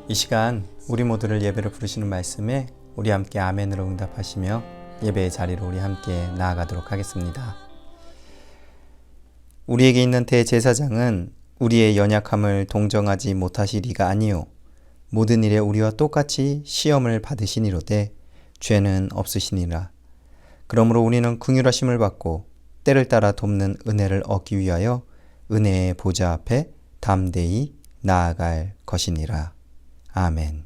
이 시간 우리 모두를 예배로 부르시는 말씀에 우리 함께 아멘으로 응답하시며 예배의 자리로 우리 함께 나아가도록 하겠습니다. 우리에게 있는 대제사장은 우리의 연약함을 동정하지 못하시리가 아니요 모든 일에 우리와 똑같이 시험을 받으시니로되 죄는 없으시니라. 그러므로 우리는 긍휼하심을 받고 때를 따라 돕는 은혜를 얻기 위하여 은혜의 보좌 앞에 담대히 나아갈 것이니라. 아멘.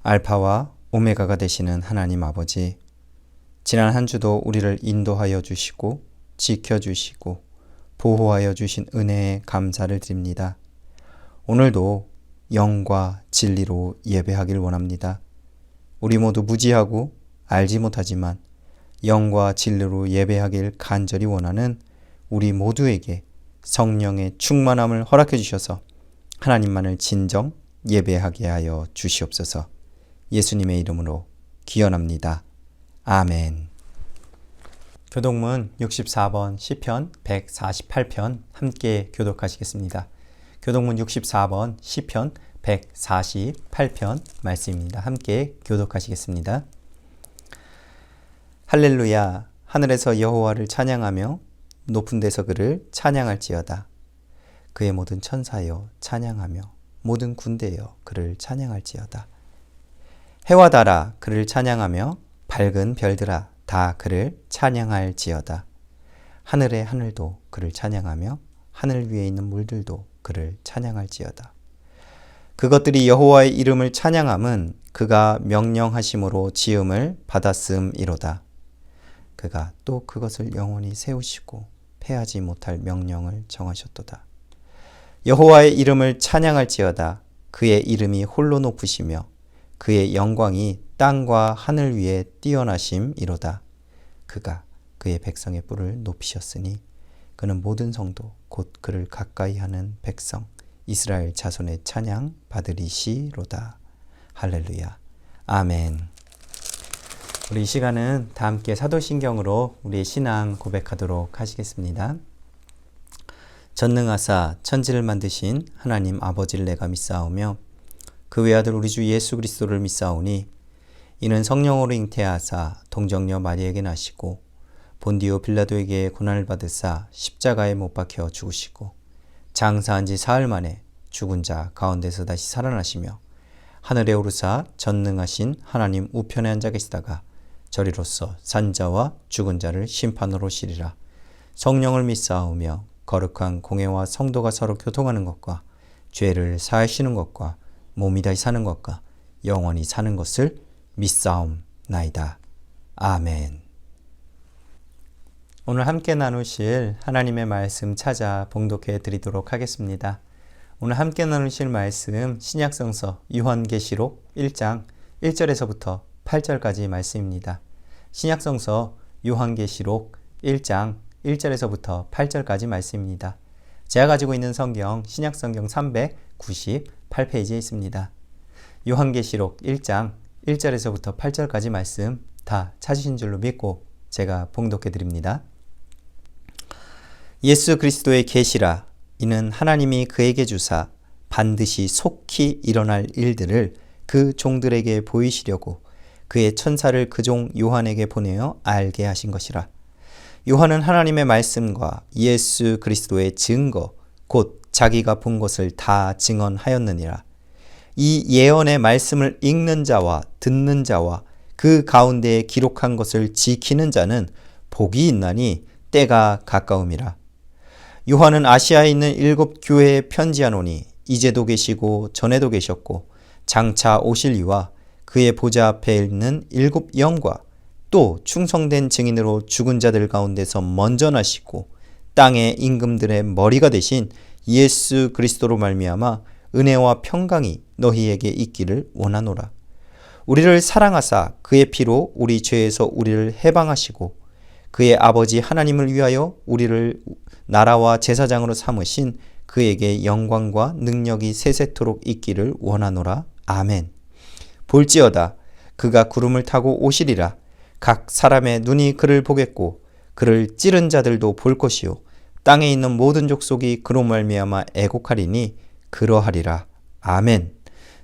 알파와 오메가가 되시는 하나님 아버지, 지난 한 주도 우리를 인도하여 주시고 지켜주시고 보호하여 주신 은혜에 감사를 드립니다. 오늘도 영과 진리로 예배하길 원합니다. 우리 모두 무지하고 알지 못하지만 영과 진리로 예배하길 간절히 원하는 우리 모두에게 성령의 충만함을 허락해 주셔서 하나님만을 진정 예배하게 하여 주시옵소서. 예수님의 이름으로 기원합니다. 아멘. 교독문 64번 시편 148편 함께 교독하시겠습니다. 교독문 64번 시편 148편 말씀입니다. 함께 교독하시겠습니다. 할렐루야, 하늘에서 여호와를 찬양하며 높은 데서 그를 찬양할지어다. 그의 모든 천사여 찬양하며 모든 군대여 그를 찬양할지어다. 해와 달아 그를 찬양하며 밝은 별들아 다 그를 찬양할지어다. 하늘의 하늘도 그를 찬양하며 하늘 위에 있는 물들도 그를 찬양할지어다. 그것들이 여호와의 이름을 찬양함은 그가 명령하심으로 지음을 받았음이로다. 그가 또 그것을 영원히 세우시고 패하지 못할 명령을 정하셨도다. 여호와의 이름을 찬양할지어다. 그의 이름이 홀로 높으시며 그의 영광이 땅과 하늘 위에 뛰어나심이로다. 그가 그의 백성의 뿔을 높이셨으니 그는 모든 성도 곧 그를 가까이 하는 백성 이스라엘 자손의 찬양 받으리시로다. 할렐루야. 아멘. 우리 이 시간은 다 함께 사도신경으로 우리의 신앙 고백하도록 하시겠습니다. 전능하사 천지를 만드신 하나님 아버지를 내가 믿사오며 그 외아들 우리 주 예수 그리스도를 믿사오니 이는 성령으로 잉태하사 동정녀 마리에게 나시고 본디오 빌라도에게 고난을 받으사 십자가에 못 박혀 죽으시고 장사한 지 사흘 만에 죽은 자 가운데서 다시 살아나시며 하늘에 오르사 전능하신 하나님 우편에 앉아 계시다가 저리로서 산자와 죽은 자를 심판으로 오시리라. 성령을 믿사오며 거룩한 공회와 성도가 서로 교통하는 것과 죄를 사하시는 것과 몸이 다시 사는 것과 영원히 사는 것을 믿사옵나이다. 아멘. 오늘 함께 나누실 하나님의 말씀 찾아 봉독해 드리도록 하겠습니다. 오늘 함께 나누실 말씀 신약성서 요한계시록 1장 1절에서부터 8절까지 말씀입니다. 신약성서 요한계시록 1장 1절에서부터 8절까지 말씀입니다. 제가 가지고 있는 성경 신약성경 398페이지에 있습니다. 요한계시록 1장 1절에서부터 8절까지 말씀 다 찾으신 줄로 믿고 제가 봉독해 드립니다. 예수 그리스도의 계시라. 이는 하나님이 그에게 주사 반드시 속히 일어날 일들을 그 종들에게 보이시려고 그의 천사를 그 종 요한에게 보내어 알게 하신 것이라. 요한은 하나님의 말씀과 예수 그리스도의 증거 곧 자기가 본 것을 다 증언하였느니라. 이 예언의 말씀을 읽는 자와 듣는 자와 그 가운데에 기록한 것을 지키는 자는 복이 있나니 때가 가까움이라. 요한은 아시아에 있는 7 교회에 편지하노니 이제도 계시고 전에도 계셨고 장차 오실 이와 그의 보좌 앞에 있는 7 영과 또 충성된 증인으로 죽은 자들 가운데서 먼저 나시고 땅의 임금들의 머리가 되신 예수 그리스도로 말미암아 은혜와 평강이 너희에게 있기를 원하노라. 우리를 사랑하사 그의 피로 우리 죄에서 우리를 해방하시고 그의 아버지 하나님을 위하여 우리를 나라와 제사장으로 삼으신 그에게 영광과 능력이 세세토록 있기를 원하노라. 아멘. 볼지어다 그가 구름을 타고 오시리라. 각 사람의 눈이 그를 보겠고 그를 찌른 자들도 볼 것이요 땅에 있는 모든 족속이 그로 말미암아 애곡하리니 그러하리라. 아멘.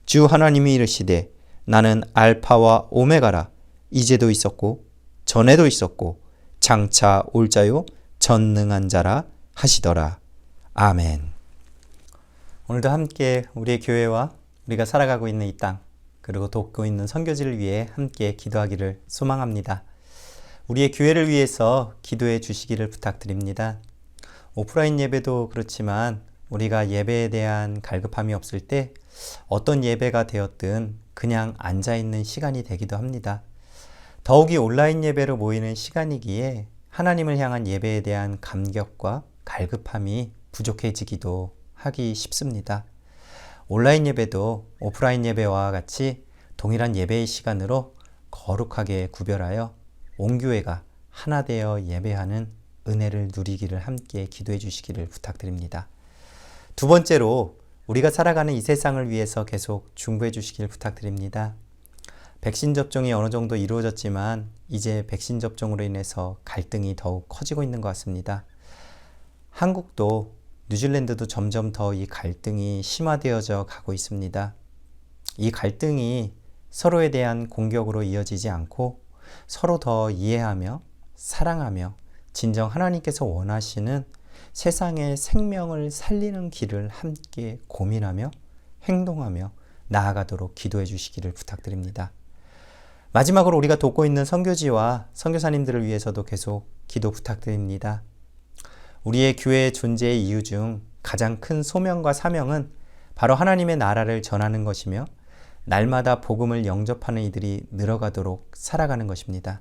주 하나님이 이르시되 나는 알파와 오메가라. 이제도 있었고 전에도 있었고 장차 올 자요 전능한 자라 하시더라. 아멘. 오늘도 함께 우리의 교회와 우리가 살아가고 있는 이 땅 그리고 돕고 있는 선교지를 위해 함께 기도하기를 소망합니다. 우리의 교회를 위해서 기도해 주시기를 부탁드립니다. 오프라인 예배도 그렇지만 우리가 예배에 대한 갈급함이 없을 때 어떤 예배가 되었든 그냥 앉아있는 시간이 되기도 합니다. 더욱이 온라인 예배로 모이는 시간이기에 하나님을 향한 예배에 대한 감격과 갈급함이 부족해지기도 하기 쉽습니다. 온라인 예배도 오프라인 예배와 같이 동일한 예배의 시간으로 거룩하게 구별하여 온 교회가 하나 되어 예배하는 은혜를 누리기를 함께 기도해 주시기를 부탁드립니다. 두 번째로 우리가 살아가는 이 세상을 위해서 계속 중보해 주시기를 부탁드립니다. 백신 접종이 어느 정도 이루어졌지만 이제 백신 접종으로 인해서 갈등이 더욱 커지고 있는 것 같습니다. 한국도 뉴질랜드도 점점 더 이 갈등이 심화되어져 가고 있습니다. 이 갈등이 서로에 대한 공격으로 이어지지 않고 서로 더 이해하며 사랑하며 진정 하나님께서 원하시는 세상의 생명을 살리는 길을 함께 고민하며 행동하며 나아가도록 기도해 주시기를 부탁드립니다. 마지막으로 우리가 돕고 있는 선교지와 선교사님들을 위해서도 계속 기도 부탁드립니다. 우리의 교회의 존재의 이유 중 가장 큰 소명과 사명은 바로 하나님의 나라를 전하는 것이며 날마다 복음을 영접하는 이들이 늘어가도록 살아가는 것입니다.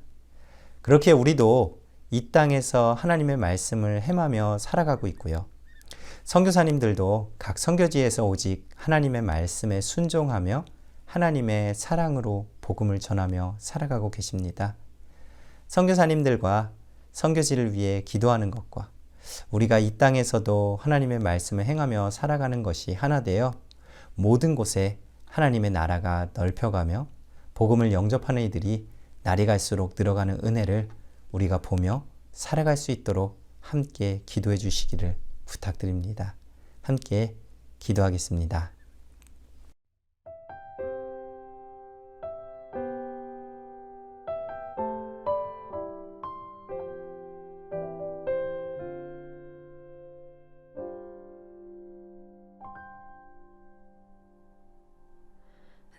그렇게 우리도 이 땅에서 하나님의 말씀을 행하며 살아가고 있고요. 선교사님들도 각 선교지에서 오직 하나님의 말씀에 순종하며 하나님의 사랑으로 복음을 전하며 살아가고 계십니다. 선교사님들과 선교지를 위해 기도하는 것과 우리가 이 땅에서도 하나님의 말씀을 행하며 살아가는 것이 하나 되어 모든 곳에 하나님의 나라가 넓혀가며 복음을 영접하는 이들이 날이 갈수록 늘어가는 은혜를 우리가 보며 살아갈 수 있도록 함께 기도해 주시기를 부탁드립니다. 함께 기도하겠습니다.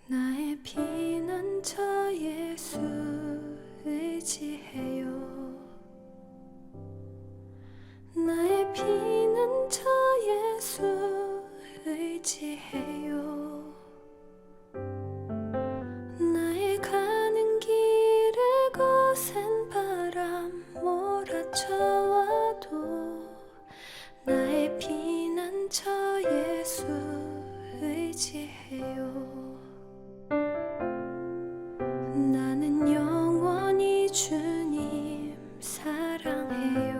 나의 피난처 예수 의지해요. 나의 피난처 예수 의지해요. 나의 가는 길에 거센 바람 몰아쳐와도 나의 피난처 예수 의지해요. 나는 영원히 주님 사랑해요.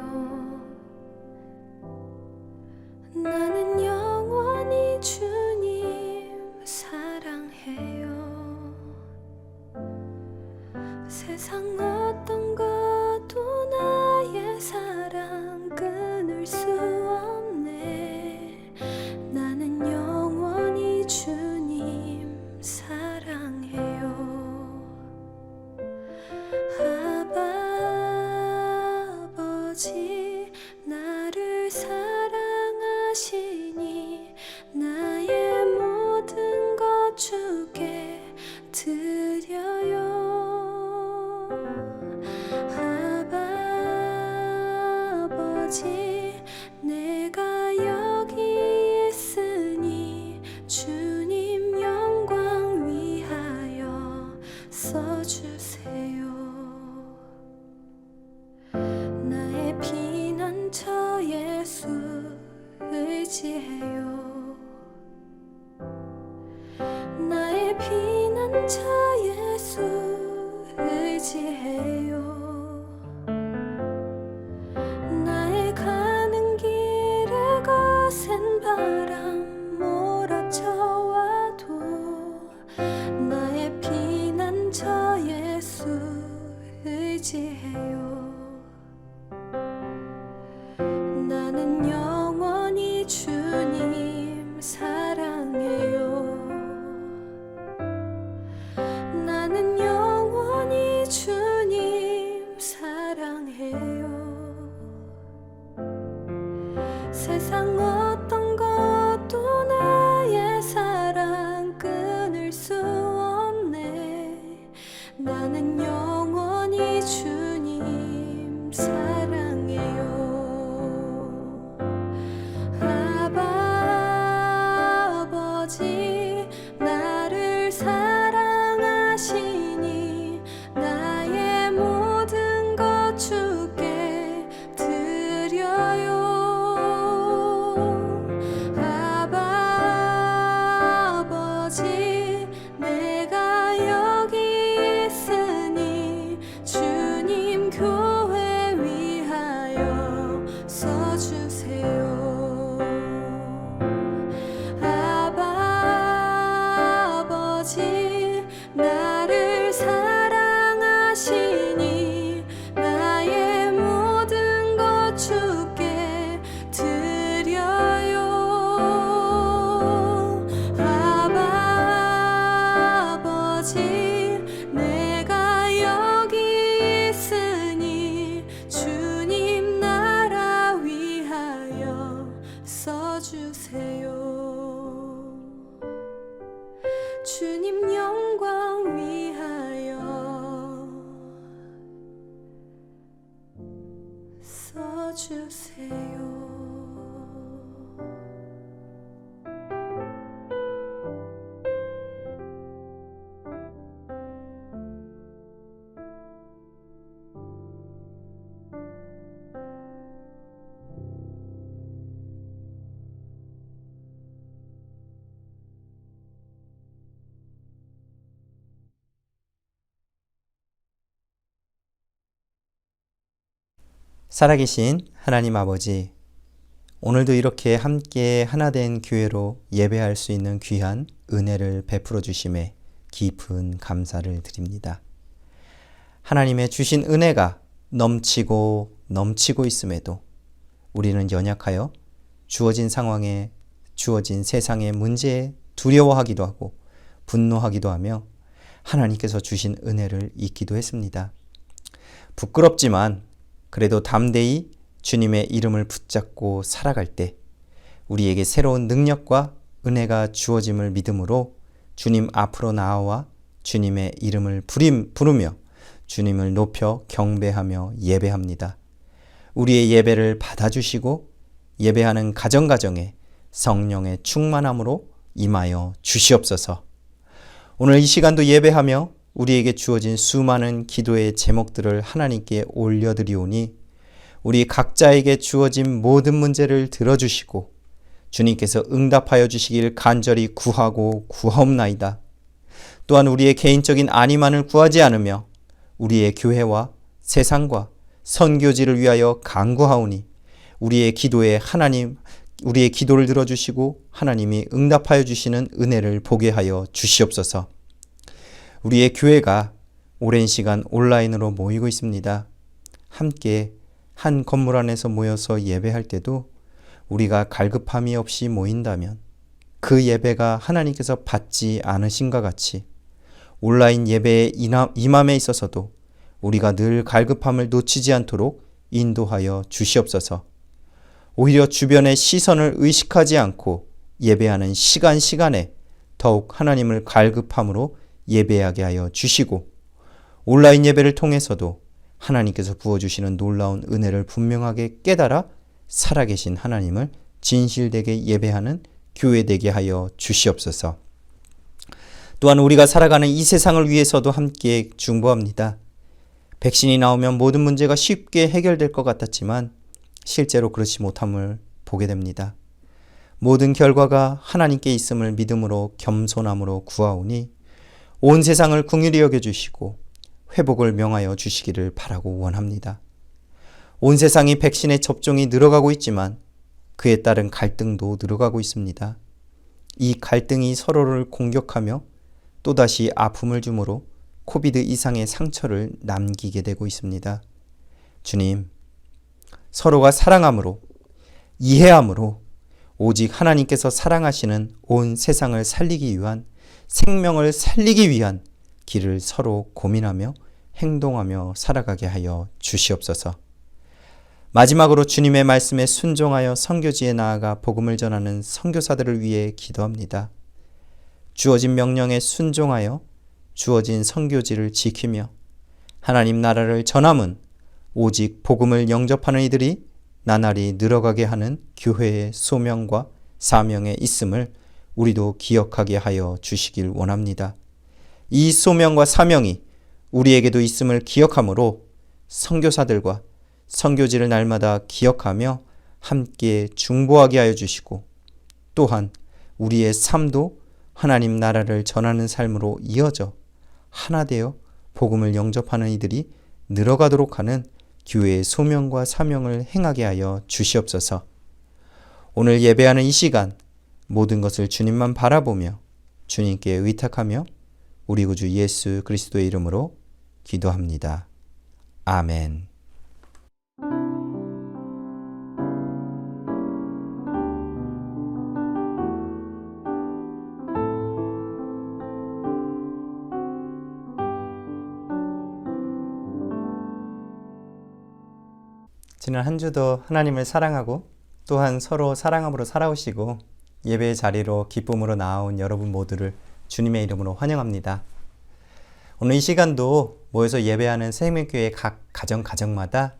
나는 영원히 주님 사랑해요. 세상 어떤 것도 나의 사랑 끊을 수 없네. 나는 영원히 주님 예수 의지해요. 나의 피난처 예수 의지해요. 나의 가는 길에 거센 바람 몰아쳐와도 나의 피난처 예수 의지해요. 나는 영원히 주님 사랑해요. 나는 영원히 주님 사랑해요. 세상 어떤 것도 나의 사랑 끊을 수 없네. 나는 영원히 주님 사랑해요. 아버지 나를 사랑하시니 나의 모든 것 주께 드려요. 아버지 내가 여기 있으니 주님 교회 위하여 써주세요. 아버지 나를 사랑하시니 나의 모든 것 주께 드려요. 아버지 내가 여기 있으니 주님 나라 위하여 써주세요. 주님 영광 위하여 써주세요. 살아계신 하나님 아버지, 오늘도 이렇게 함께 하나된 교회로 예배할 수 있는 귀한 은혜를 베풀어 주심에 깊은 감사를 드립니다. 하나님의 주신 은혜가 넘치고 있음에도 우리는 연약하여 주어진 상황에, 주어진 세상의 문제에 두려워하기도 하고 분노하기도 하며 하나님께서 주신 은혜를 잊기도 했습니다. 부끄럽지만 그래도 담대히 주님의 이름을 붙잡고 살아갈 때 우리에게 새로운 능력과 은혜가 주어짐을 믿음으로 주님 앞으로 나아와 주님의 이름을 부르며 주님을 높여 경배하며 예배합니다. 우리의 예배를 받아주시고 예배하는 가정가정에 성령의 충만함으로 임하여 주시옵소서. 오늘 이 시간도 예배하며 우리에게 주어진 수많은 기도의 제목들을 하나님께 올려드리오니 우리 각자에게 주어진 모든 문제를 들어주시고 주님께서 응답하여 주시길 간절히 구하옵나이다. 또한 우리의 개인적인 안위만을 구하지 않으며 우리의 교회와 세상과 선교지를 위하여 간구하오니 우리의 기도를 들어주시고 하나님이 응답하여 주시는 은혜를 보게 하여 주시옵소서. 우리의 교회가 오랜 시간 온라인으로 모이고 있습니다. 함께 한 건물 안에서 모여서 예배할 때도 우리가 갈급함이 없이 모인다면 그 예배가 하나님께서 받지 않으신과 같이 온라인 예배의 임함에 있어서도 우리가 늘 갈급함을 놓치지 않도록 인도하여 주시옵소서. 오히려 주변의 시선을 의식하지 않고 예배하는 시간에 더욱 하나님을 갈급함으로 예배하게 하여 주시고 온라인 예배를 통해서도 하나님께서 부어주시는 놀라운 은혜를 분명하게 깨달아 살아계신 하나님을 진실되게 예배하는 교회 되게 하여 주시옵소서. 또한 우리가 살아가는 이 세상을 위해서도 함께 중보합니다. 백신이 나오면 모든 문제가 쉽게 해결될 것 같았지만 실제로 그렇지 못함을 보게 됩니다. 모든 결과가 하나님께 있음을 믿음으로 겸손함으로 구하오니 온 세상을 긍휼히 여겨주시고 회복을 명하여 주시기를 바라고 원합니다. 온 세상이 백신의 접종이 늘어가고 있지만 그에 따른 갈등도 늘어가고 있습니다. 이 갈등이 서로를 공격하며 또다시 아픔을 주므로 코비드 이상의 상처를 남기게 되고 있습니다. 주님, 서로가 사랑함으로, 이해함으로 오직 하나님께서 사랑하시는 온 세상을 살리기 위한, 생명을 살리기 위한 길을 서로 고민하며 행동하며 살아가게 하여 주시옵소서. 마지막으로 주님의 말씀에 순종하여 선교지에 나아가 복음을 전하는 선교사들을 위해 기도합니다. 주어진 명령에 순종하여 주어진 선교지를 지키며 하나님 나라를 전함은 오직 복음을 영접하는 이들이 나날이 늘어가게 하는 교회의 소명과 사명에 있음을 우리도 기억하게 하여 주시길 원합니다. 이 소명과 사명이 우리에게도 있음을 기억하므로 선교사들과 선교지를 날마다 기억하며 함께 중보하게 하여 주시고 또한 우리의 삶도 하나님 나라를 전하는 삶으로 이어져 하나 되어 복음을 영접하는 이들이 늘어가도록 하는 교회의 소명과 사명을 행하게 하여 주시옵소서. 오늘 예배하는 이 시간 모든 것을 주님만 바라보며 주님께 의탁하며 우리 구주 예수 그리스도의 이름으로 기도합니다. 아멘. 지난 한 주도 하나님을 사랑하고 또한 서로 사랑함으로 살아오시고 예배의 자리로 기쁨으로 나아온 여러분 모두를 주님의 이름으로 환영합니다. 오늘 이 시간도 모여서 예배하는 생명교회 각 가정마다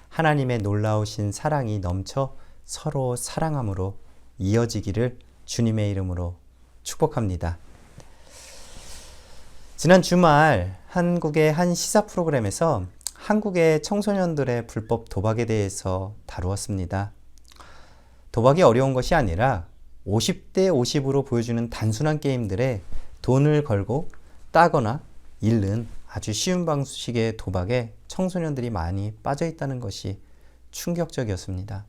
하나님의 놀라우신 사랑이 넘쳐 서로 사랑함으로 이어지기를 주님의 이름으로 축복합니다. 지난 주말 한국의 한 시사 프로그램에서 한국의 청소년들의 불법 도박에 대해서 다루었습니다. 도박이 어려운 것이 아니라 50대 50으로 보여주는 단순한 게임들에 돈을 걸고 따거나 잃는 아주 쉬운 방식의 도박에 청소년들이 많이 빠져 있다는 것이 충격적이었습니다.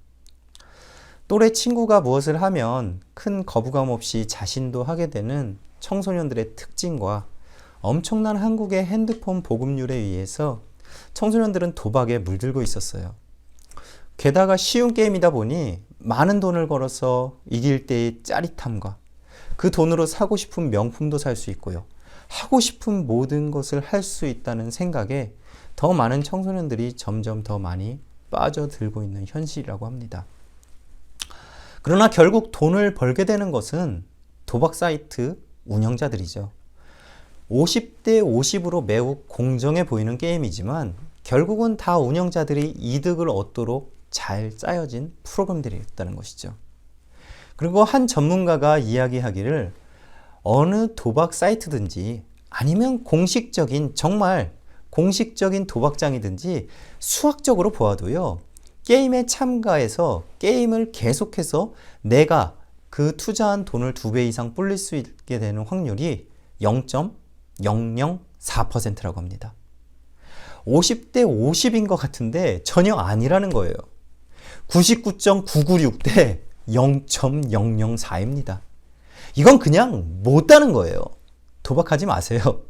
또래 친구가 무엇을 하면 큰 거부감 없이 자신도 하게 되는 청소년들의 특징과 엄청난 한국의 핸드폰 보급률에 의해서 청소년들은 도박에 물들고 있었어요. 게다가 쉬운 게임이다 보니 많은 돈을 걸어서 이길 때의 짜릿함과 그 돈으로 사고 싶은 명품도 살 수 있고요. 하고 싶은 모든 것을 할 수 있다는 생각에 더 많은 청소년들이 점점 더 많이 빠져들고 있는 현실이라고 합니다. 그러나 결국 돈을 벌게 되는 것은 도박 사이트 운영자들이죠. 50대 50으로 매우 공정해 보이는 게임이지만 결국은 다 운영자들이 이득을 얻도록 잘 짜여진 프로그램들이었다는 것이죠. 그리고 한 전문가가 이야기하기를 어느 도박 사이트든지 아니면 정말 공식적인 도박장이든지 수학적으로 보아도요. 게임에 참가해서 게임을 계속해서 내가 그 투자한 돈을 2배 이상 불릴 수 있게 되는 확률이 0.004%라고 합니다. 50대 50인 것 같은데 전혀 아니라는 거예요. 99.996 대 0.004입니다. 이건 그냥 못다는 거예요. 도박하지 마세요.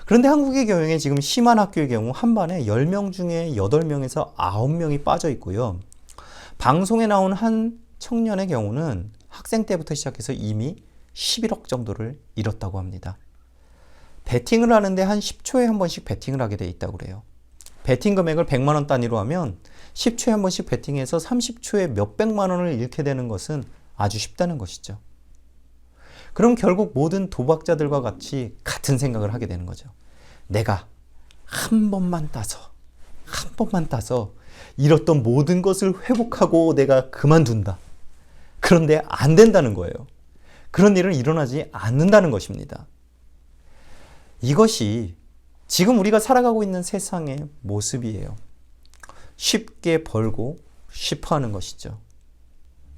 그런데 한국의 경우에 지금 심한 학교의 경우 한 반에 10명 중에 8명에서 9명이 빠져 있고요. 방송에 나온 한 청년의 경우는 학생 때부터 시작해서 이미 11억 정도를 잃었다고 합니다. 베팅을 하는데 한 10초에 한 번씩 베팅을 하게 돼 있다고 그래요. 베팅 금액을 100만 원 단위로 하면 10초에 한 번씩 베팅해서 30초에 몇백만 원을 잃게 되는 것은 아주 쉽다는 것이죠. 그럼 결국 모든 도박자들과 같이 같은 생각을 하게 되는 거죠. 내가 한 번만 따서 잃었던 모든 것을 회복하고 내가 그만둔다. 그런데 안 된다는 거예요. 그런 일은 일어나지 않는다는 것입니다. 이것이 지금 우리가 살아가고 있는 세상의 모습이에요. 쉽게 벌고 싶어 하는 것이죠.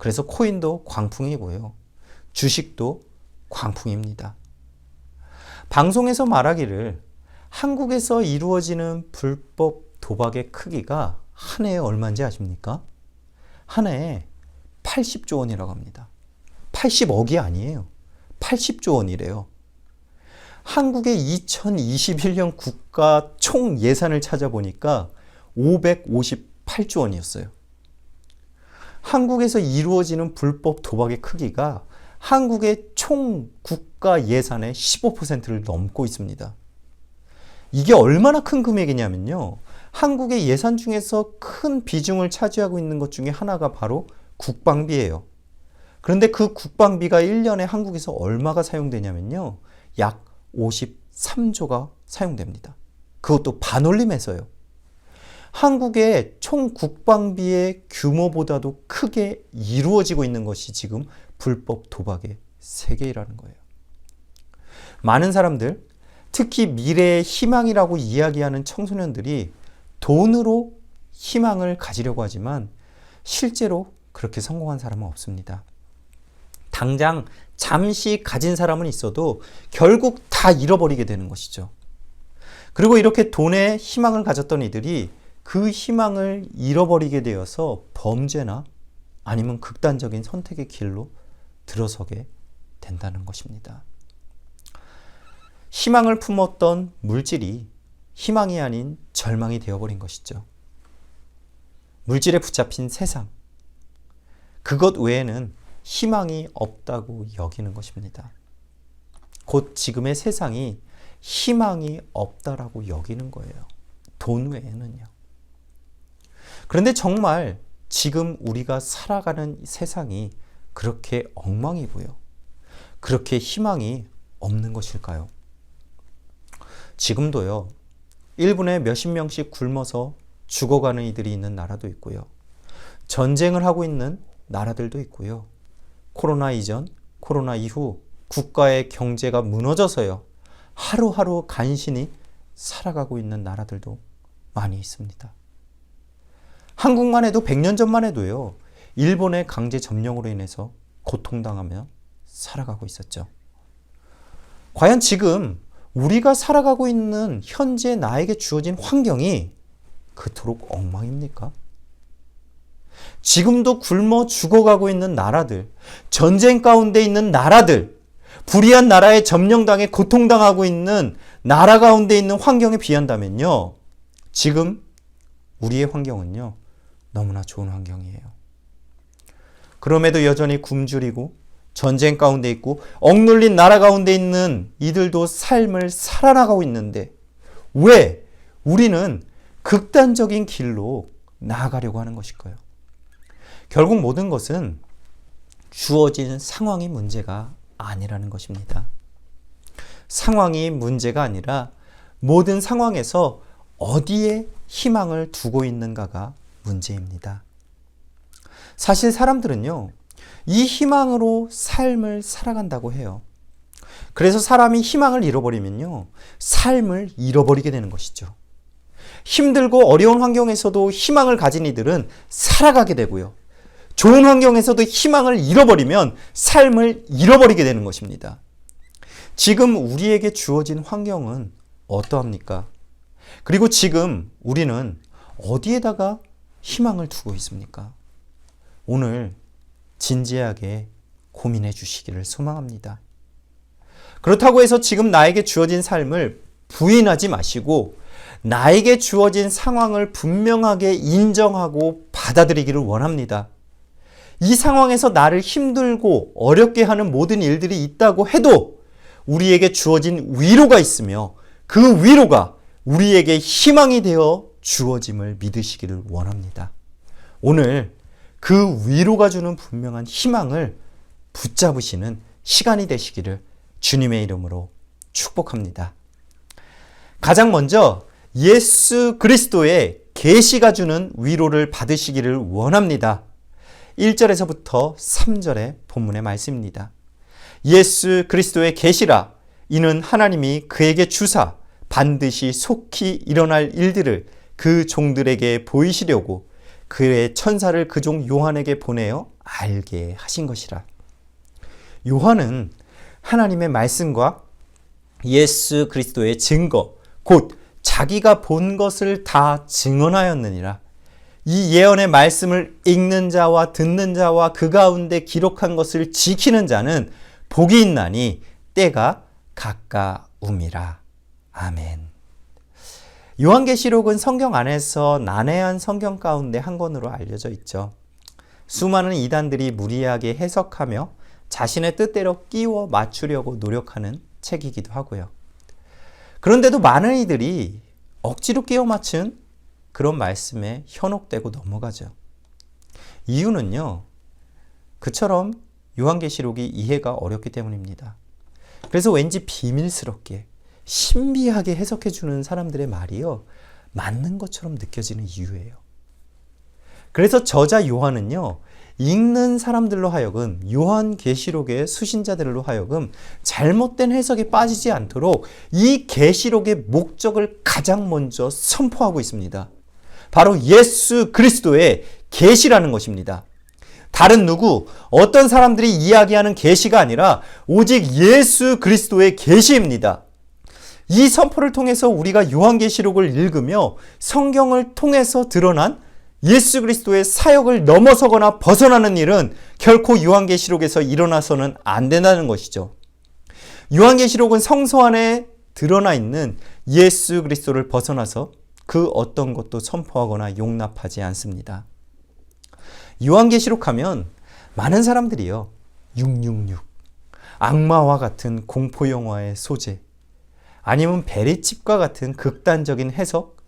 그래서 코인도 광풍이고요. 주식도 광풍입니다. 방송에서 말하기를 한국에서 이루어지는 불법 도박의 크기가 한 해에 얼마인지 아십니까? 한 해에 80조 원이라고 합니다. 80억이 아니에요. 80조 원이래요. 한국의 2021년 국가 총 예산을 찾아보니까 558조 원이었어요. 한국에서 이루어지는 불법 도박의 크기가 한국의 총 국가 예산의 15%를 넘고 있습니다. 이게 얼마나 큰 금액이냐면요. 한국의 예산 중에서 큰 비중을 차지하고 있는 것 중에 하나가 바로 국방비예요. 그런데 그 국방비가 1년에 한국에서 얼마가 사용되냐면요. 약 53조가 사용됩니다. 그것도 반올림해서요. 한국의 총 국방비의 규모보다도 크게 이루어지고 있는 것이 지금 불법 도박의 세계라는 거예요. 많은 사람들, 특히 미래의 희망이라고 이야기하는 청소년들이 돈으로 희망을 가지려고 하지만 실제로 그렇게 성공한 사람은 없습니다. 당장 잠시 가진 사람은 있어도 결국 다 잃어버리게 되는 것이죠. 그리고 이렇게 돈에 희망을 가졌던 이들이 그 희망을 잃어버리게 되어서 범죄나 아니면 극단적인 선택의 길로 들어서게 된다는 것입니다. 희망을 품었던 물질이 희망이 아닌 절망이 되어버린 것이죠. 물질에 붙잡힌 세상, 그것 외에는 희망이 없다고 여기는 것입니다. 곧 지금의 세상이 희망이 없다라고 여기는 거예요. 돈 외에는요. 그런데 정말 지금 우리가 살아가는 세상이 그렇게 엉망이고요. 그렇게 희망이 없는 것일까요? 지금도요. 1분에 몇십 명씩 굶어서 죽어가는 이들이 있는 나라도 있고요. 전쟁을 하고 있는 나라들도 있고요. 코로나 이전, 코로나 이후 국가의 경제가 무너져서요. 하루하루 간신히 살아가고 있는 나라들도 많이 있습니다. 한국만 해도 100년 전만 해도요. 일본의 강제 점령으로 인해서 고통당하며 살아가고 있었죠. 과연 지금 우리가 살아가고 있는 현재 나에게 주어진 환경이 그토록 엉망입니까? 지금도 굶어 죽어가고 있는 나라들, 전쟁 가운데 있는 나라들, 불의한 나라에 점령당해 고통당하고 있는 나라 가운데 있는 환경에 비한다면요. 지금 우리의 환경은요. 너무나 좋은 환경이에요. 그럼에도 여전히 굶주리고 전쟁 가운데 있고 억눌린 나라 가운데 있는 이들도 삶을 살아나가고 있는데 왜 우리는 극단적인 길로 나아가려고 하는 것일까요? 결국 모든 것은 주어진 상황이 문제가 아니라는 것입니다. 상황이 문제가 아니라 모든 상황에서 어디에 희망을 두고 있는가가 문제입니다. 사실 사람들은요, 이 희망으로 삶을 살아간다고 해요. 그래서 사람이 희망을 잃어버리면요, 삶을 잃어버리게 되는 것이죠. 힘들고 어려운 환경에서도 희망을 가진 이들은 살아가게 되고요. 좋은 환경에서도 희망을 잃어버리면 삶을 잃어버리게 되는 것입니다. 지금 우리에게 주어진 환경은 어떠합니까? 그리고 지금 우리는 어디에다가 희망을 두고 있습니까? 오늘 진지하게 고민해 주시기를 소망합니다. 그렇다고 해서 지금 나에게 주어진 삶을 부인하지 마시고 나에게 주어진 상황을 분명하게 인정하고 받아들이기를 원합니다. 이 상황에서 나를 힘들고 어렵게 하는 모든 일들이 있다고 해도 우리에게 주어진 위로가 있으며 그 위로가 우리에게 희망이 되어 주어짐을 믿으시기를 원합니다. 오늘 그 위로가 주는 분명한 희망을 붙잡으시는 시간이 되시기를 주님의 이름으로 축복합니다. 가장 먼저 예수 그리스도의 계시가 주는 위로를 받으시기를 원합니다. 1절에서부터 3절의 본문의 말씀입니다. 예수 그리스도의 계시라 이는 하나님이 그에게 주사 반드시 속히 일어날 일들을 그 종들에게 보이시려고 그의 천사를 그 종 요한에게 보내어 알게 하신 것이라. 요한은 하나님의 말씀과 예수 그리스도의 증거, 곧 자기가 본 것을 다 증언하였느니라. 이 예언의 말씀을 읽는 자와 듣는 자와 그 가운데 기록한 것을 지키는 자는 복이 있나니 때가 가까움이라. 아멘. 요한계시록은 성경 안에서 난해한 성경 가운데 한 권으로 알려져 있죠. 수많은 이단들이 무리하게 해석하며 자신의 뜻대로 끼워 맞추려고 노력하는 책이기도 하고요. 그런데도 많은 이들이 억지로 끼워 맞춘 그런 말씀에 현혹되고 넘어가죠. 이유는요, 그처럼 요한계시록이 이해가 어렵기 때문입니다. 그래서 왠지 비밀스럽게 신비하게 해석해주는 사람들의 말이요, 맞는 것처럼 느껴지는 이유예요. 그래서 저자 요한은요, 읽는 사람들로 하여금, 요한계시록의 수신자들로 하여금 잘못된 해석에 빠지지 않도록 이 계시록의 목적을 가장 먼저 선포하고 있습니다. 바로 예수 그리스도의 계시라는 것입니다. 다른 누구, 어떤 사람들이 이야기하는 계시가 아니라 오직 예수 그리스도의 계시입니다. 이 선포를 통해서 우리가 요한계시록을 읽으며 성경을 통해서 드러난 예수 그리스도의 사역을 넘어서거나 벗어나는 일은 결코 요한계시록에서 일어나서는 안 된다는 것이죠. 요한계시록은 성서 안에 드러나 있는 예수 그리스도를 벗어나서 그 어떤 것도 선포하거나 용납하지 않습니다. 요한계시록 하면 많은 사람들이요, 666, 악마와 같은 공포영화의 소재, 아니면 베리집과 같은 극단적인 해석,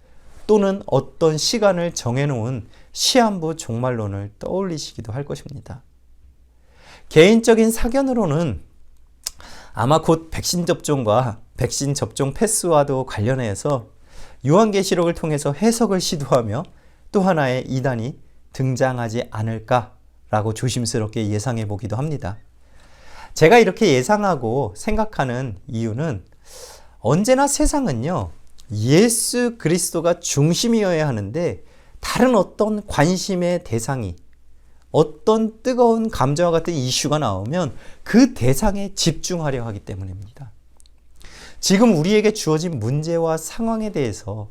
또는 어떤 시간을 정해놓은 시한부 종말론을 떠올리시기도 할 것입니다. 개인적인 사견으로는 아마 곧 백신 접종과 백신 접종 패스와도 관련해서 요한계시록을 통해서 해석을 시도하며 또 하나의 이단이 등장하지 않을까라고 조심스럽게 예상해 보기도 합니다. 제가 이렇게 예상하고 생각하는 이유는 언제나 세상은요, 예수 그리스도가 중심이어야 하는데 다른 어떤 관심의 대상이, 어떤 뜨거운 감정과 같은 이슈가 나오면 그 대상에 집중하려 하기 때문입니다. 지금 우리에게 주어진 문제와 상황에 대해서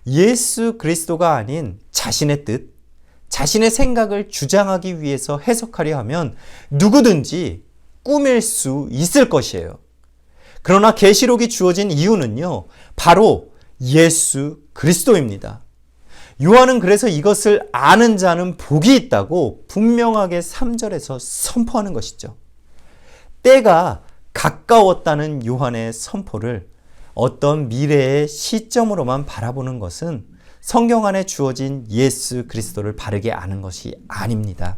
예수 그리스도가 아닌 자신의 뜻, 자신의 생각을 주장하기 위해서 해석하려 하면 누구든지 꾸밀 수 있을 것이에요. 그러나 계시록이 주어진 이유는요, 바로 예수 그리스도입니다. 요한은 그래서 이것을 아는 자는 복이 있다고 분명하게 3절에서 선포하는 것이죠. 때가 가까웠다는 요한의 선포를 어떤 미래의 시점으로만 바라보는 것은 성경 안에 주어진 예수 그리스도를 바르게 아는 것이 아닙니다.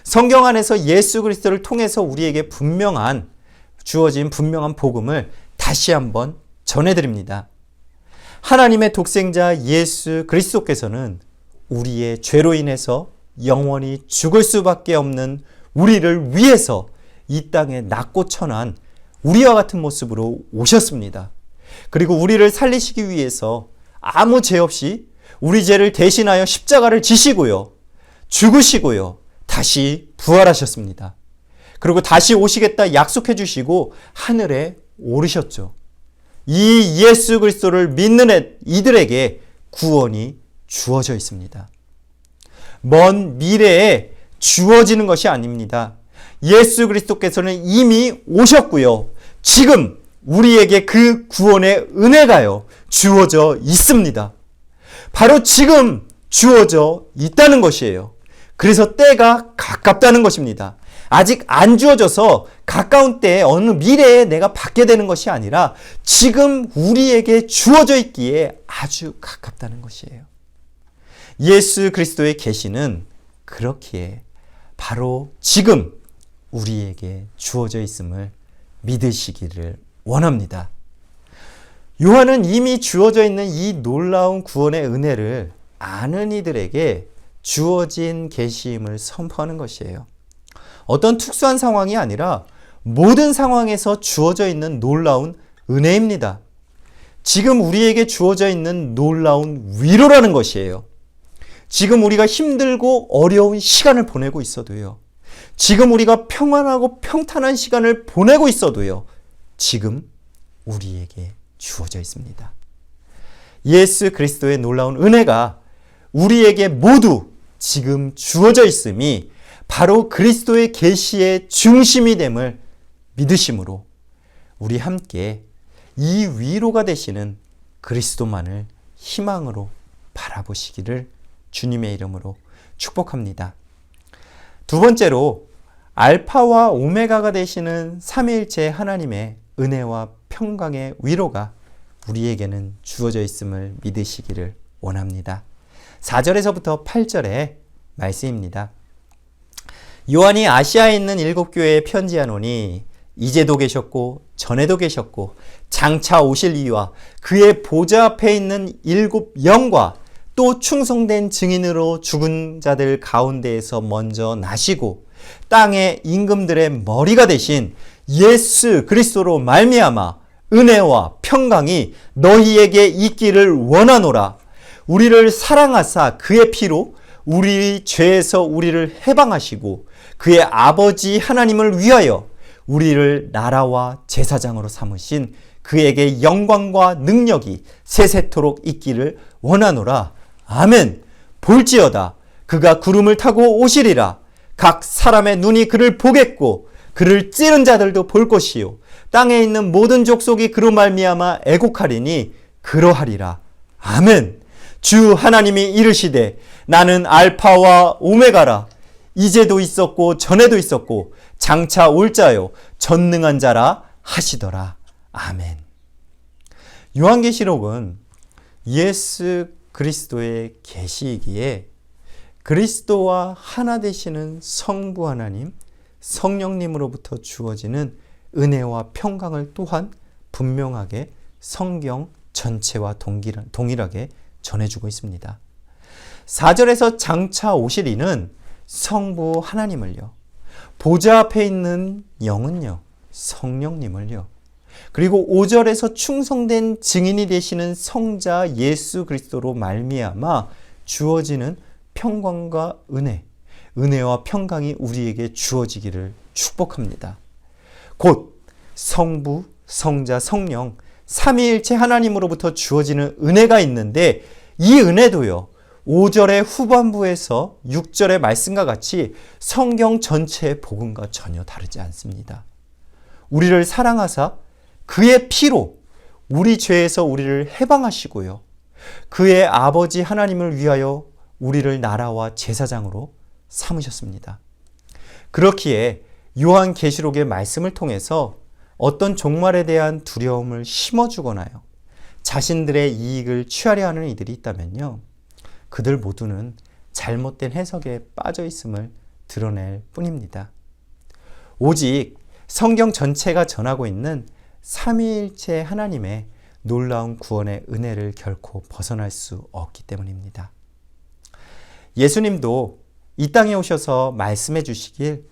성경 안에서 예수 그리스도를 통해서 우리에게 주어진 분명한 복음을 다시 한번 전해드립니다. 하나님의 독생자 예수 그리스도께서는 우리의 죄로 인해서 영원히 죽을 수밖에 없는 우리를 위해서 이 땅에 낮고 천한 우리와 같은 모습으로 오셨습니다. 그리고 우리를 살리시기 위해서 아무 죄 없이 우리 죄를 대신하여 십자가를 지시고요, 죽으시고요, 다시 부활하셨습니다. 그리고 다시 오시겠다 약속해 주시고 하늘에 오르셨죠. 이 예수 그리스도를 믿는 이들에게 구원이 주어져 있습니다. 먼 미래에 주어지는 것이 아닙니다. 예수 그리스도께서는 이미 오셨고요, 지금 우리에게 그 구원의 은혜가요 주어져 있습니다. 바로 지금 주어져 있다는 것이에요. 그래서 때가 가깝다는 것입니다. 아직 안 주어져서 가까운 때에 어느 미래에 내가 받게 되는 것이 아니라 지금 우리에게 주어져 있기에 아주 가깝다는 것이에요. 예수 그리스도의 계시는 그렇기에 바로 지금 우리에게 주어져 있음을 믿으시기를 원합니다. 요한은 이미 주어져 있는 이 놀라운 구원의 은혜를 아는 이들에게 주어진 계시임을 선포하는 것이에요. 어떤 특수한 상황이 아니라 모든 상황에서 주어져 있는 놀라운 은혜입니다. 지금 우리에게 주어져 있는 놀라운 위로라는 것이에요. 지금 우리가 힘들고 어려운 시간을 보내고 있어도요, 지금 우리가 평안하고 평탄한 시간을 보내고 있어도요, 지금 우리에게 주어져 있습니다. 예수 그리스도의 놀라운 은혜가 우리에게 모두 지금 주어져 있음이 바로 그리스도의 계시의 중심이 됨을 믿으심으로 우리 함께 이 위로가 되시는 그리스도만을 희망으로 바라보시기를 주님의 이름으로 축복합니다. 두 번째로 알파와 오메가가 되시는 삼위일체 하나님의 은혜와 평강의 위로가 우리에게는 주어져 있음을 믿으시기를 원합니다. 4절에서부터 8절의 말씀입니다. 요한이 아시아에 있는 7교회에 편지하노니 이제도 계셨고 전에도 계셨고 장차 오실 이와 그의 보좌 앞에 있는 7 영과 또 충성된 증인으로 죽은 자들 가운데에서 먼저 나시고 땅의 임금들의 머리가 되신 예수 그리스도로 말미암아 은혜와 평강이 너희에게 있기를 원하노라. 우리를 사랑하사 그의 피로 우리 죄에서 우리를 해방하시고 그의 아버지 하나님을 위하여 우리를 나라와 제사장으로 삼으신 그에게 영광과 능력이 세세토록 있기를 원하노라. 아멘. 볼지어다 그가 구름을 타고 오시리라. 각 사람의 눈이 그를 보겠고 그를 찌른 자들도 볼 것이요 땅에 있는 모든 족속이 그로 말미암아 애곡하리니 그러하리라. 아멘. 주 하나님이 이르시되 나는 알파와 오메가라. 이제도 있었고 전에도 있었고 장차 올 자요 전능한 자라 하시더라. 아멘. 요한계시록은 예수 그리스도의 계시이기에 그리스도와 하나 되시는 성부 하나님, 성령님으로부터 주어지는 은혜와 평강을 또한 분명하게 성경 전체와 동일하게 전해주고 있습니다. 4절에서 장차 오실 이는 성부 하나님을요, 보좌 앞에 있는 영은요, 성령님을요, 그리고 5절에서 충성된 증인이 되시는 성자 예수 그리스도로 말미암아 주어지는 평강과 은혜와 평강이 우리에게 주어지기를 축복합니다. 곧 성부, 성자, 성령 삼위일체 하나님으로부터 주어지는 은혜가 있는데 이 은혜도요 5절의 후반부에서 6절의 말씀과 같이 성경 전체의 복음과 전혀 다르지 않습니다. 우리를 사랑하사 그의 피로 우리 죄에서 우리를 해방하시고요, 그의 아버지 하나님을 위하여 우리를 나라와 제사장으로 삼으셨습니다. 그렇기에 요한계시록의 말씀을 통해서 어떤 종말에 대한 두려움을 심어주거나요, 자신들의 이익을 취하려 하는 이들이 있다면요, 그들 모두는 잘못된 해석에 빠져 있음을 드러낼 뿐입니다. 오직 성경 전체가 전하고 있는 삼위일체 하나님의 놀라운 구원의 은혜를 결코 벗어날 수 없기 때문입니다. 예수님도 이 땅에 오셔서 말씀해 주시길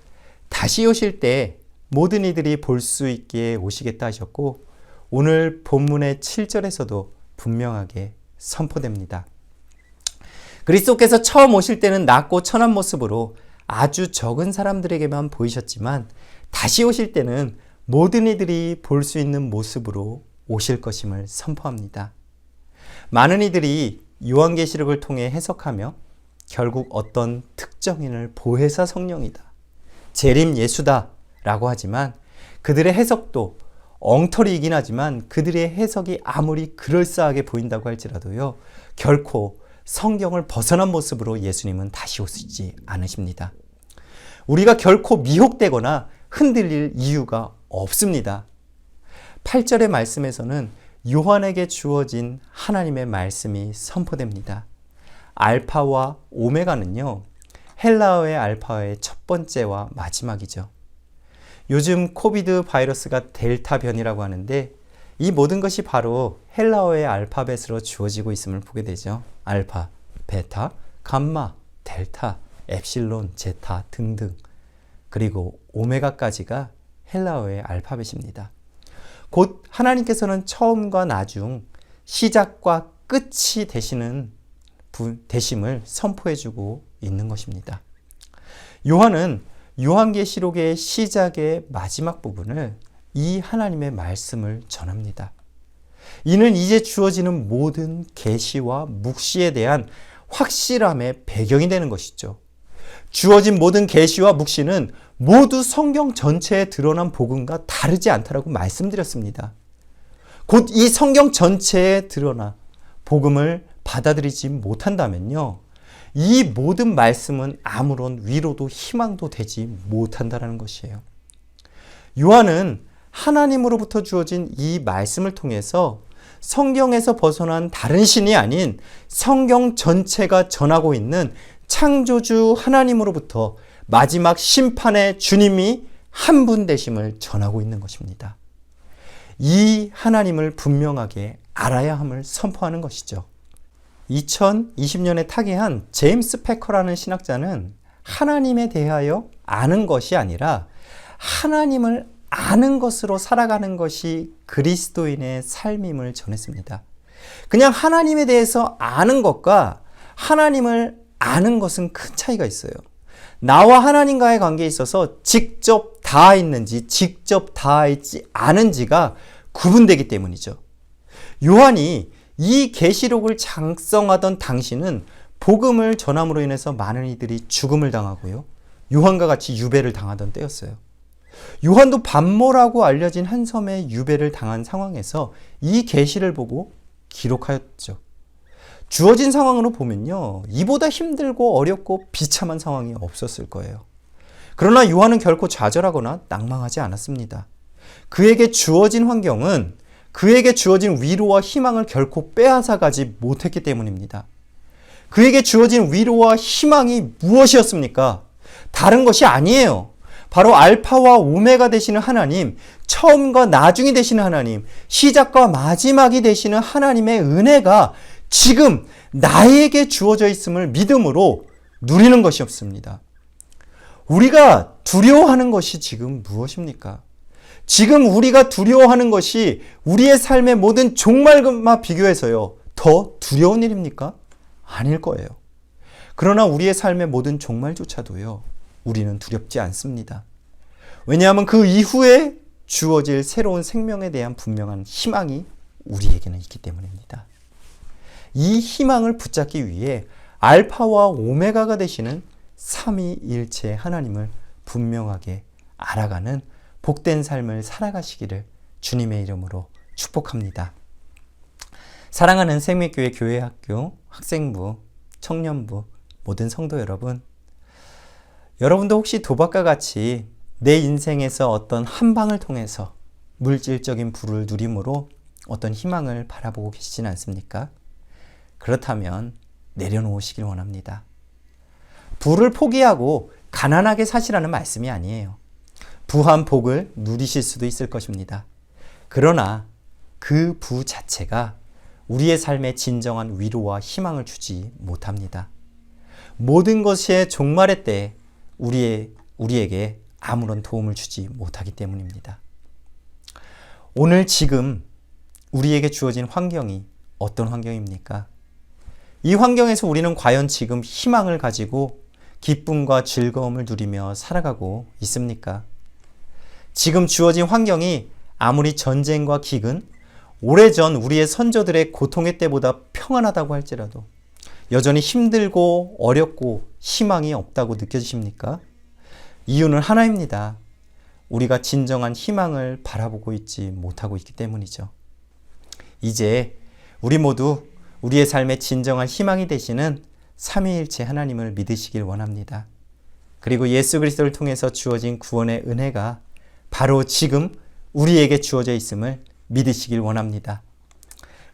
다시 오실 때 모든 이들이 볼 수 있게 오시겠다 하셨고, 오늘 본문의 7절에서도 분명하게 선포됩니다. 그리스도께서 처음 오실 때는 낮고 천한 모습으로 아주 적은 사람들에게만 보이셨지만 다시 오실 때는 모든 이들이 볼 수 있는 모습으로 오실 것임을 선포합니다. 많은 이들이 요한계시록을 통해 해석하며 결국 어떤 특정인을 보혜사 성령이다, 재림 예수다 라고 하지만 그들의 해석도 엉터리이긴 하지만 그들의 해석이 아무리 그럴싸하게 보인다고 할지라도요, 결코 성경을 벗어난 모습으로 예수님은 다시 오시지 않으십니다. 우리가 결코 미혹되거나 흔들릴 이유가 없습니다. 8절의 말씀에서는 요한에게 주어진 하나님의 말씀이 선포됩니다. 알파와 오메가는요, 헬라어의 알파의 첫 번째와 마지막이죠. 요즘 코비드 바이러스가 델타 변이라고 하는데 이 모든 것이 바로 헬라어의 알파벳으로 주어지고 있음을 보게 되죠. 알파, 베타, 감마, 델타, 엡실론, 제타 등등, 그리고 오메가까지가 헬라어의 알파벳입니다. 곧 하나님께서는 처음과 나중, 시작과 끝이 되심을 선포해주고 있는 것입니다. 요한은 요한계시록의 시작의 마지막 부분을 이 하나님의 말씀을 전합니다. 이는 이제 주어지는 모든 계시와 묵시에 대한 확실함의 배경이 되는 것이죠. 주어진 모든 계시와 묵시는 모두 성경 전체에 드러난 복음과 다르지 않다라고 말씀드렸습니다. 곧 이 성경 전체에 드러나 복음을 받아들이지 못한다면요, 이 모든 말씀은 아무런 위로도 희망도 되지 못한다는 것이에요. 요한은 하나님으로부터 주어진 이 말씀을 통해서 성경에서 벗어난 다른 신이 아닌 성경 전체가 전하고 있는 창조주 하나님으로부터 마지막 심판의 주님이 한 분 되심을 전하고 있는 것입니다. 이 하나님을 분명하게 알아야 함을 선포하는 것이죠. 2020년에 타계한 제임스 패커라는 신학자는 하나님에 대하여 아는 것이 아니라 하나님을 아는 것으로 살아가는 것이 그리스도인의 삶임을 전했습니다. 그냥 하나님에 대해서 아는 것과 하나님을 아는 것은 큰 차이가 있어요. 나와 하나님과의 관계에 있어서 직접 닿아있는지 직접 닿아있지 않은지가 구분되기 때문이죠. 요한이 이 계시록을 작성하던 당시는 복음을 전함으로 인해서 많은 이들이 죽음을 당하고요, 요한과 같이 유배를 당하던 때였어요. 요한도 반모라고 알려진 한 섬에 유배를 당한 상황에서 이 계시를 보고 기록하였죠. 주어진 상황으로 보면요, 이보다 힘들고 어렵고 비참한 상황이 없었을 거예요. 그러나 요한은 결코 좌절하거나 낭망하지 않았습니다. 그에게 주어진 환경은 그에게 주어진 위로와 희망을 결코 빼앗아가지 못했기 때문입니다. 그에게 주어진 위로와 희망이 무엇이었습니까? 다른 것이 아니에요. 바로 알파와 오메가 되시는 하나님, 처음과 나중이 되시는 하나님, 시작과 마지막이 되시는 하나님의 은혜가 지금 나에게 주어져 있음을 믿음으로 누리는 것이었습니다. 우리가 두려워하는 것이 지금 무엇입니까? 지금 우리가 두려워하는 것이 우리의 삶의 모든 종말과 비교해서요, 더 두려운 일입니까? 아닐 거예요. 그러나 우리의 삶의 모든 종말조차도요, 우리는 두렵지 않습니다. 왜냐하면 그 이후에 주어질 새로운 생명에 대한 분명한 희망이 우리에게는 있기 때문입니다. 이 희망을 붙잡기 위해 알파와 오메가가 되시는 삼위일체 하나님을 분명하게 알아가는 복된 삶을 살아가시기를 주님의 이름으로 축복합니다. 사랑하는 생명교회 교회학교 학생부, 청년부, 모든 성도 여러분, 여러분도 혹시 도박과 같이 내 인생에서 어떤 한 방을 통해서 물질적인 부를 누림으로 어떤 희망을 바라보고 계시진 않습니까? 그렇다면 내려놓으시길 원합니다. 부를 포기하고 가난하게 사시라는 말씀이 아니에요. 부한 복을 누리실 수도 있을 것입니다. 그러나 그 부 자체가 우리의 삶에 진정한 위로와 희망을 주지 못합니다. 모든 것의 종말의 때에 우리에게 아무런 도움을 주지 못하기 때문입니다. 오늘 지금 우리에게 주어진 환경이 어떤 환경입니까? 이 환경에서 우리는 과연 지금 희망을 가지고 기쁨과 즐거움을 누리며 살아가고 있습니까? 지금 주어진 환경이 아무리 전쟁과 기근, 오래전 우리의 선조들의 고통의 때보다 평안하다고 할지라도 여전히 힘들고 어렵고 희망이 없다고 느껴지십니까? 이유는 하나입니다. 우리가 진정한 희망을 바라보고 있지 못하고 있기 때문이죠. 이제 우리 모두 우리의 삶의 진정한 희망이 되시는 삼위일체 하나님을 믿으시길 원합니다. 그리고 예수 그리스도를 통해서 주어진 구원의 은혜가 바로 지금 우리에게 주어져 있음을 믿으시길 원합니다.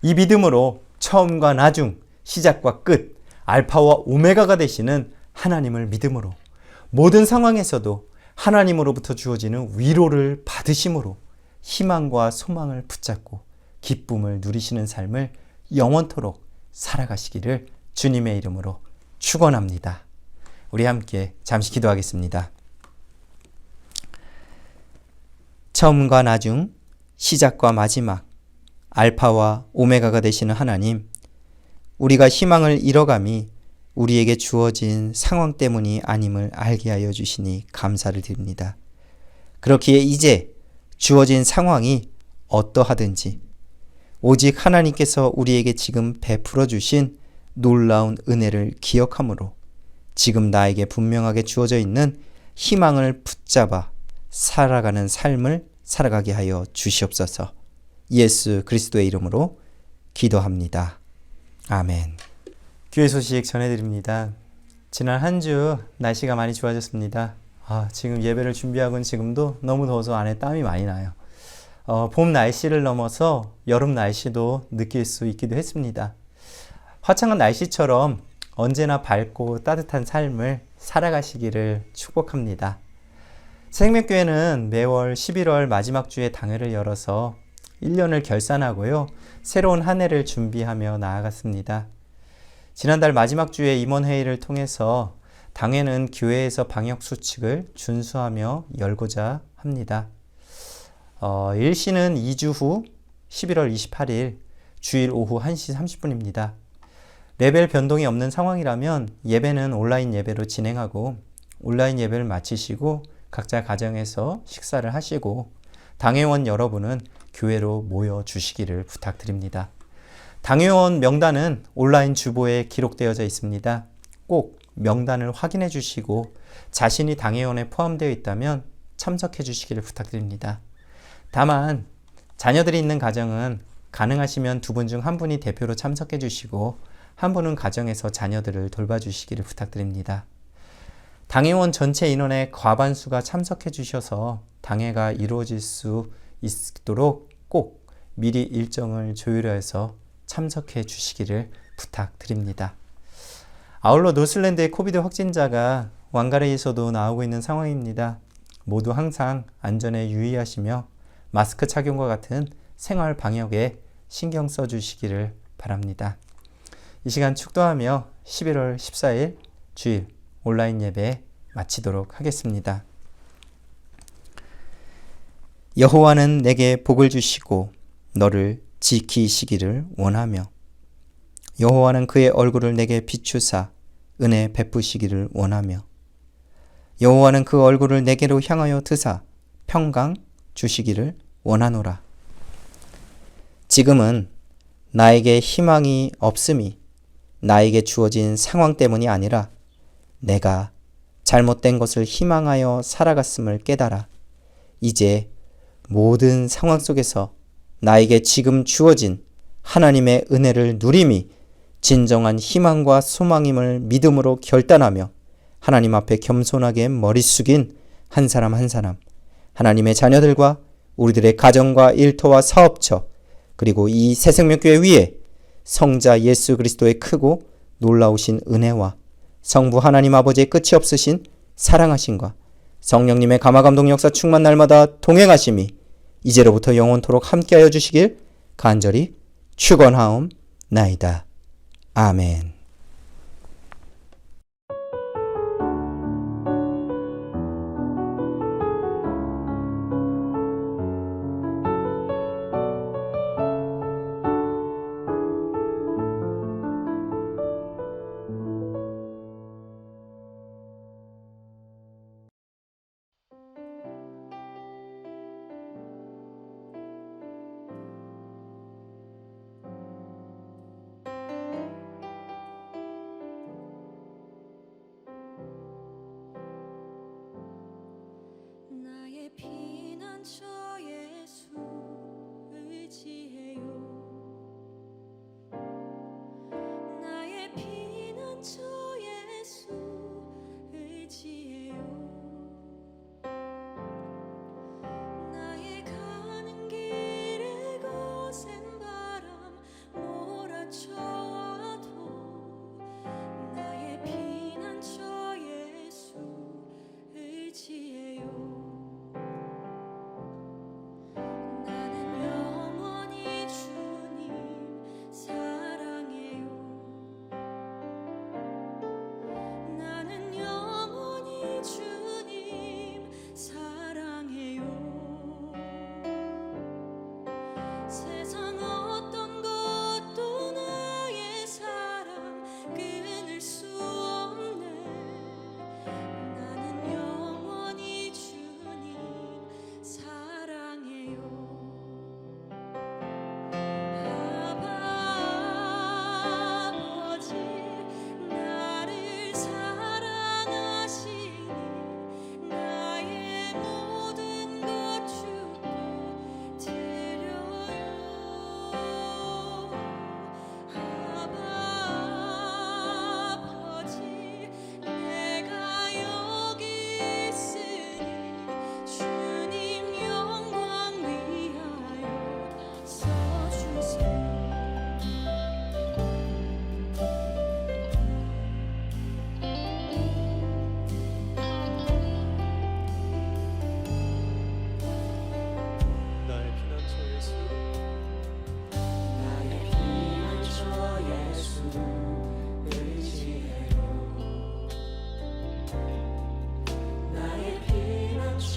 이 믿음으로 처음과 나중, 시작과 끝, 알파와 오메가가 되시는 하나님을 믿음으로 모든 상황에서도 하나님으로부터 주어지는 위로를 받으심으로 희망과 소망을 붙잡고 기쁨을 누리시는 삶을 영원토록 살아가시기를 주님의 이름으로 축원합니다. 우리 함께 잠시 기도하겠습니다. 처음과 나중, 시작과 마지막, 알파와 오메가가 되시는 하나님, 우리가 희망을 잃어감이 우리에게 주어진 상황 때문이 아님을 알게 하여 주시니 감사를 드립니다. 그렇기에 이제 주어진 상황이 어떠하든지 오직 하나님께서 우리에게 지금 베풀어 주신 놀라운 은혜를 기억함으로 지금 나에게 분명하게 주어져 있는 희망을 붙잡아 살아가는 삶을 살아가게 하여 주시옵소서. 예수 그리스도의 이름으로 기도합니다. 아멘. 교회 소식 전해드립니다. 지난 한 주 날씨가 많이 좋아졌습니다. 지금 예배를 준비하고는 지금도 너무 더워서 안에 땀이 많이 나요. 봄 날씨를 넘어서 여름 날씨도 느낄 수 있기도 했습니다. 화창한 날씨처럼 언제나 밝고 따뜻한 삶을 살아가시기를 축복합니다. 생명교회는 매월 11월 마지막 주에 당회를 열어서 1년을 결산하고요. 새로운 한 해를 준비하며 나아갔습니다. 지난달 마지막 주에 임원회의를 통해서 당회는 교회에서 방역수칙을 준수하며 열고자 합니다. 일시는 2주 후 11월 28일 주일 오후 1시 30분입니다. 레벨 변동이 없는 상황이라면 예배는 온라인 예배로 진행하고 온라인 예배를 마치시고 각자 가정에서 식사를 하시고 당회원 여러분은 교회로 모여 주시기를 부탁드립니다. 당회원 명단은 온라인 주보에 기록되어져 있습니다. 꼭 명단을 확인해 주시고 자신이 당회원에 포함되어 있다면 참석해 주시기를 부탁드립니다. 다만 자녀들이 있는 가정은 가능하시면 두 분 중 한 분이 대표로 참석해 주시고 한 분은 가정에서 자녀들을 돌봐주시기를 부탁드립니다. 당회원 전체 인원의 과반수가 참석해 주셔서 당회가 이루어질 수 있도록 꼭 미리 일정을 조율해서 참석해 주시기를 부탁드립니다. 아울러 노슬랜드의 코비드 확진자가 왕가레이에서도 나오고 있는 상황입니다. 모두 항상 안전에 유의하시며 마스크 착용과 같은 생활 방역에 신경 써주시기를 바랍니다. 이 시간 축도하며 11월 14일 주일 온라인 예배 마치도록 하겠습니다. 여호와는 내게 복을 주시고 너를 지키시기를 원하며 여호와는 그의 얼굴을 내게 비추사 은혜 베푸시기를 원하며 여호와는 그 얼굴을 내게로 향하여 드사 평강 주시기를 원하노라. 지금은 나에게 희망이 없음이 나에게 주어진 상황 때문이 아니라 내가 잘못된 것을 희망하여 살아갔음을 깨달아 이제 모든 상황 속에서 나에게 지금 주어진 하나님의 은혜를 누림이 진정한 희망과 소망임을 믿음으로 결단하며 하나님 앞에 겸손하게 머리 숙인 한 사람 한 사람, 하나님의 자녀들과 우리들의 가정과 일터와 사업처, 그리고 이 새생명교회 위에 성자 예수 그리스도의 크고 놀라우신 은혜와 성부 하나님 아버지의 끝이 없으신 사랑하심과 성령님의 감화감동 역사 충만 날마다 동행하심이 이제로부터 영원토록 함께하여 주시길 간절히 축원하옵나이다. 아멘.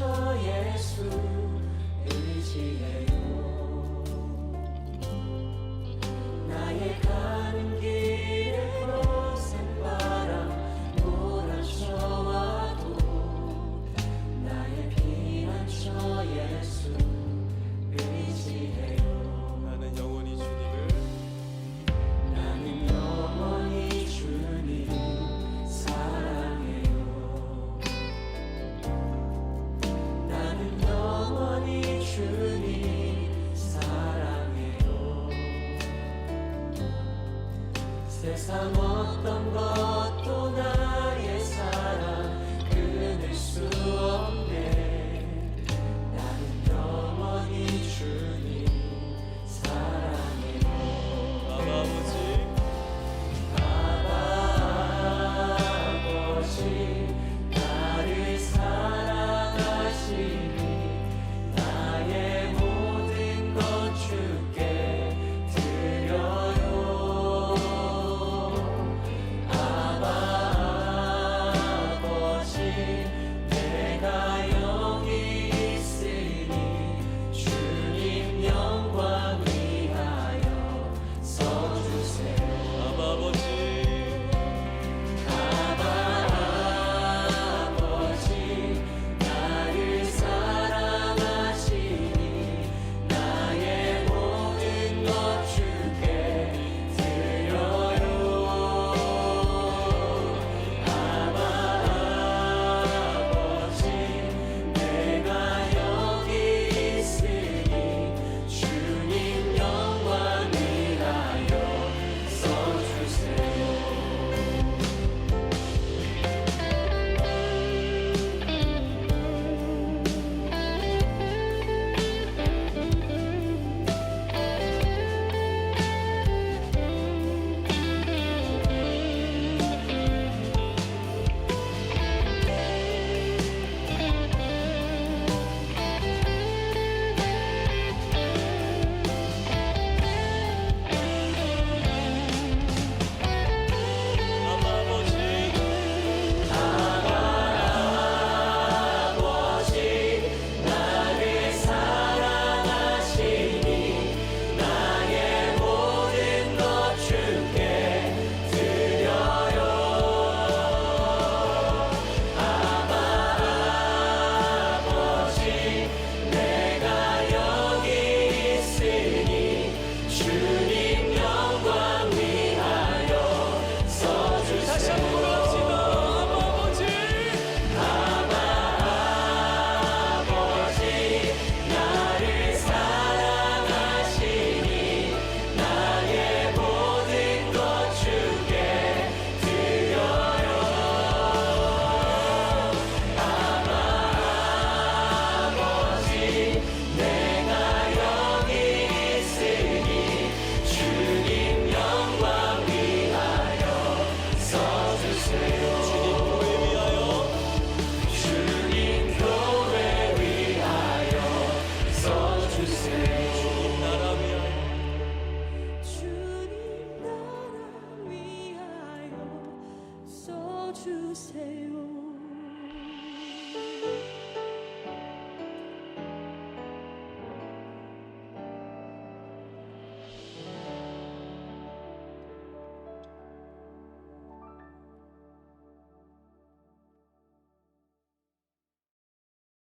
피난처 예수 의지해요. 나의 가는 길에 거센 바람 몰아쳐와도 나의 피난처 예수 의지해요. 나는 영원히 주님을 주님 사랑해요. 나는 영원히 주님 사랑해요. 세상